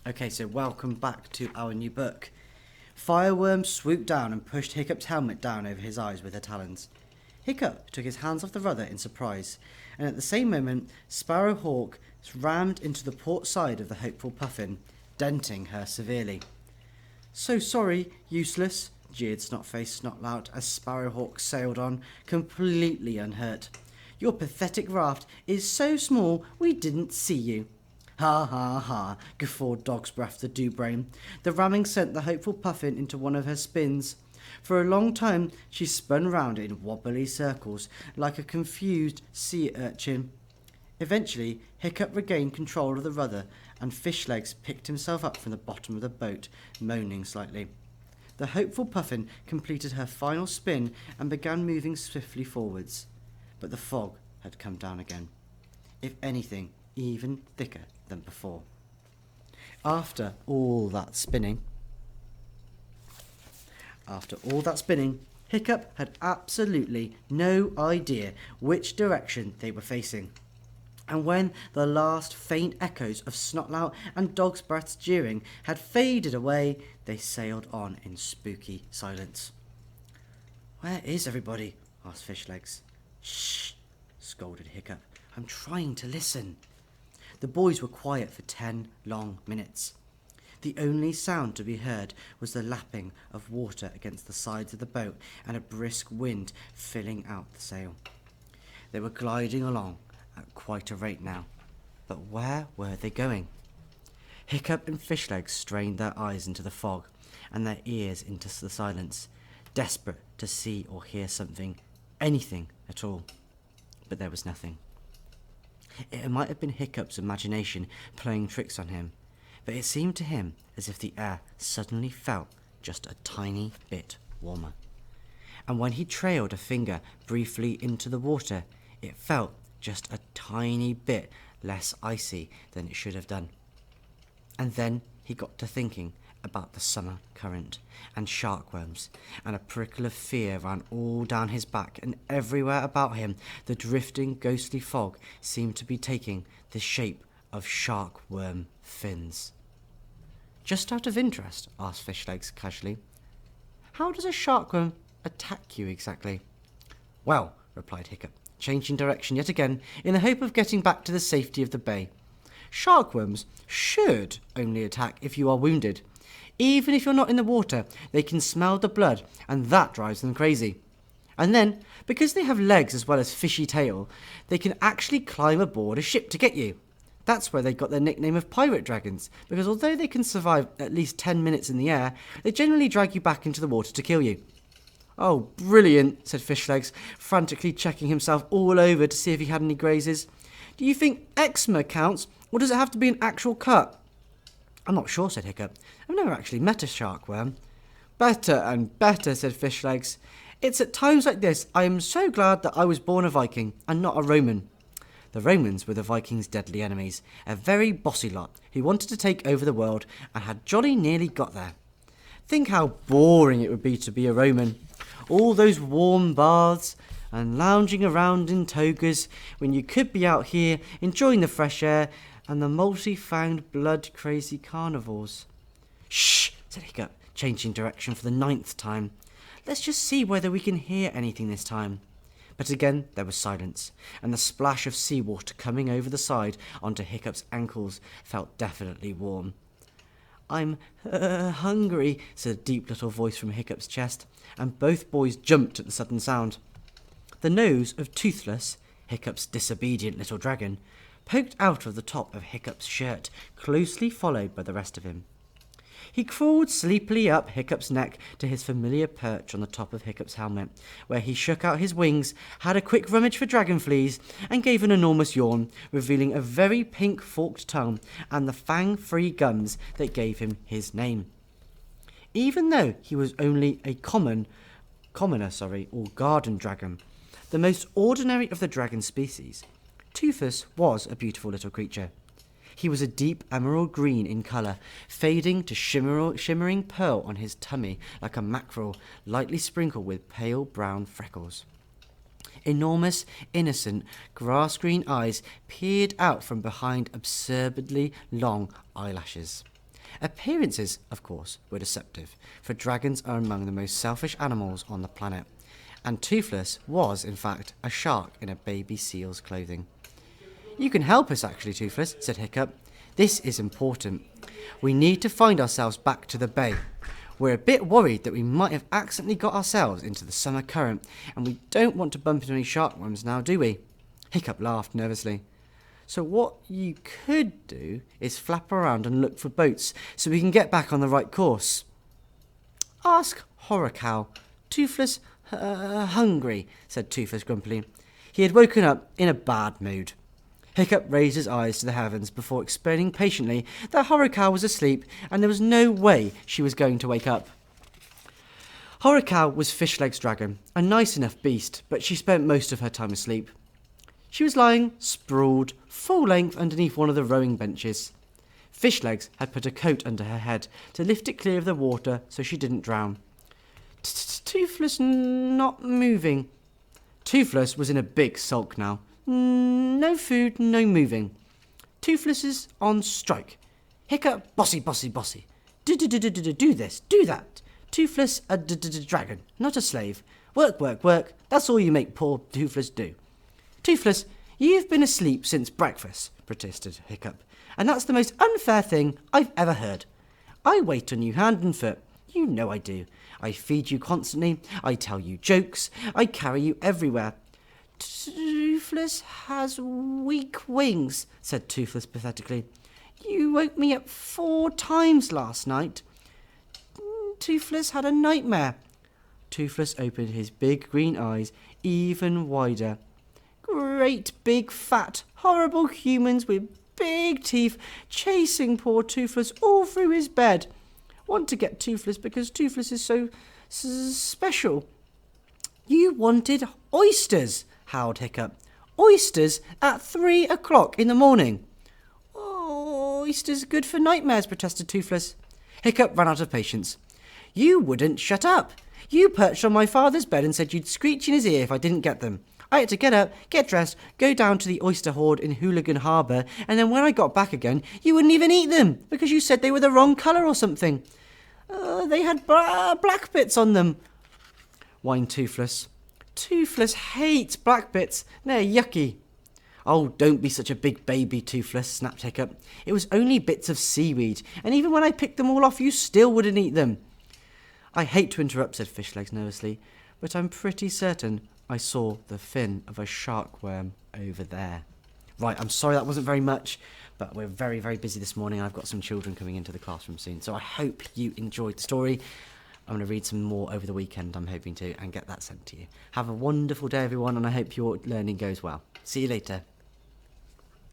Okay, so welcome back to our new book. Fireworm swooped down and pushed Hiccup's helmet down over his eyes with her talons. Hiccup took his hands off the rudder in surprise, and at the same moment, Sparrowhawk rammed into the port side of the hopeful Puffin, denting her severely. So sorry, useless, jeered Snotface Snotlout as Sparrowhawk sailed on, completely unhurt. Your pathetic raft is so small we didn't see you. Ha ha ha, guffawed Dog's Breath the Dewbrain. The ramming sent the hopeful Puffin into one of her spins. For a long time she spun round in wobbly circles, like a confused sea urchin. Eventually, Hiccup regained control of the rudder, and Fishlegs picked himself up from the bottom of the boat, moaning slightly. The hopeful Puffin completed her final spin and began moving swiftly forwards. But the fog had come down again. If anything, even thicker than before. After all that spinning, Hiccup had absolutely no idea which direction they were facing. And when the last faint echoes of Snotlout and Dog's Breath's jeering had faded away, they sailed on in spooky silence. "Where is everybody?" asked Fishlegs. "Shh!" scolded Hiccup. "I'm trying to listen." The boys were quiet for 10 long minutes. The only sound to be heard was the lapping of water against the sides of the boat and a brisk wind filling out the sail. They were gliding along at quite a rate now, but where were they going? Hiccup and Fishlegs strained their eyes into the fog and their ears into the silence, desperate to see or hear something, anything at all. But there was nothing. It might have been Hiccup's imagination playing tricks on him, but it seemed to him as if the air suddenly felt just a tiny bit warmer. And when he trailed a finger briefly into the water, it felt just a tiny bit less icy than it should have done. And then he got to thinking about the summer current and sharkworms, and a prickle of fear ran all down his back, and everywhere about him the drifting ghostly fog seemed to be taking the shape of sharkworm fins. "Just out of interest," asked Fishlegs casually, "how does a sharkworm attack you exactly?" "Well," replied Hiccup, changing direction yet again in the hope of getting back to the safety of the bay, "sharkworms should only attack if you are wounded. Even if you're not in the water, they can smell the blood, and that drives them crazy. And then, because they have legs as well as fishy tail, they can actually climb aboard a ship to get you. That's where they got their nickname of pirate dragons, because although they can survive at least 10 minutes in the air, they generally drag you back into the water to kill you." "Oh, brilliant," said Fishlegs, frantically checking himself all over to see if he had any grazes. "Do you think eczema counts, or does it have to be an actual cut?" "I'm not sure," said Hiccup. "I've never actually met a sharkworm." "Better and better," said Fishlegs. "It's at times like this I am so glad that I was born a Viking and not a Roman." The Romans were the Vikings' deadly enemies, a very bossy lot who wanted to take over the world and had jolly nearly got there. Think how boring it would be to be a Roman. All those warm baths and lounging around in togas when you could be out here enjoying the fresh air and the multi-fanged blood-crazy carnivores. "Shh!" said Hiccup, changing direction for the 9th time. "Let's just see whether we can hear anything this time." But again there was silence, and the splash of seawater coming over the side onto Hiccup's ankles felt definitely warm. "I'm hungry," said a deep little voice from Hiccup's chest, and both boys jumped at the sudden sound. The nose of Toothless, Hiccup's disobedient little dragon, poked out of the top of Hiccup's shirt, closely followed by the rest of him. He crawled sleepily up Hiccup's neck to his familiar perch on the top of Hiccup's helmet, where he shook out his wings, had a quick rummage for dragon fleas, and gave an enormous yawn, revealing a very pink forked tongue and the fang-free gums that gave him his name. Even though he was only a commoner, or garden dragon, the most ordinary of the dragon species, Toothless was a beautiful little creature. He was a deep emerald green in colour, fading to shimmering pearl on his tummy like a mackerel, lightly sprinkled with pale brown freckles. Enormous, innocent, grass-green eyes peered out from behind absurdly long eyelashes. Appearances, of course, were deceptive, for dragons are among the most selfish animals on the planet, and Toothless was, in fact, a shark in a baby seal's clothing. "You can help us, actually, Toothless," said Hiccup. "This is important. We need to find ourselves back to the bay. We're a bit worried that we might have accidentally got ourselves into the summer current, and we don't want to bump into any sharkworms now, do we?" Hiccup laughed nervously. "So what you could do is flap around and look for boats so we can get back on the right course." "Ask Horrorcow. Toothless hungry," said Toothless grumpily. He had woken up in a bad mood. Hiccup raised his eyes to the heavens before explaining patiently that Horrorcow was asleep and there was no way she was going to wake up. Horrorcow was Fishleg's dragon, a nice enough beast, but she spent most of her time asleep. She was lying sprawled, full length underneath one of the rowing benches. Fishlegs had put a coat under her head to lift it clear of the water so she didn't drown. Toothless not moving. Toothless was in a big sulk now. No food, no moving. Toothless is on strike. Hiccup, bossy. Do this, do that. Toothless a dragon, not a slave. Work. That's all you make poor Toothless do. "Toothless, you've been asleep since breakfast," protested Hiccup, "and that's the most unfair thing I've ever heard. I wait on you hand and foot. You know I do. I feed you constantly. I tell you jokes. I carry you everywhere." "Toothless has weak wings," said Toothless pathetically. "You woke me up 4 times last night." "Toothless had a nightmare." Toothless opened his big green eyes even wider. "Great big fat horrible humans with big teeth chasing poor Toothless all through his bed. Want to get Toothless because Toothless is so special." "You wanted oysters," howled Hiccup. "Oysters at 3 o'clock in the morning." "Oysters good for nightmares," protested Toothless. Hiccup ran out of patience. "You wouldn't shut up. You perched on my father's bed and said you'd screech in his ear if I didn't get them. I had to get up, get dressed, go down to the oyster hoard in Hooligan Harbour, and then when I got back again, you wouldn't even eat them because you said they were the wrong colour or something. They had black bits on them," whined Toothless. "Toothless hates black bits. They're yucky." "Oh, don't be such a big baby, Toothless," snapped Hiccup. "It was only bits of seaweed, and even when I picked them all off, you still wouldn't eat them." "I hate to interrupt," said Fishlegs nervously, "but I'm pretty certain I saw the fin of a sharkworm over there." Right, I'm sorry that wasn't very much, but we're very, very busy this morning. I've got some children coming into the classroom soon, so I hope you enjoyed the story. I'm going to read some more over the weekend, I'm hoping to, and get that sent to you. Have a wonderful day, everyone, and I hope your learning goes well. See you later.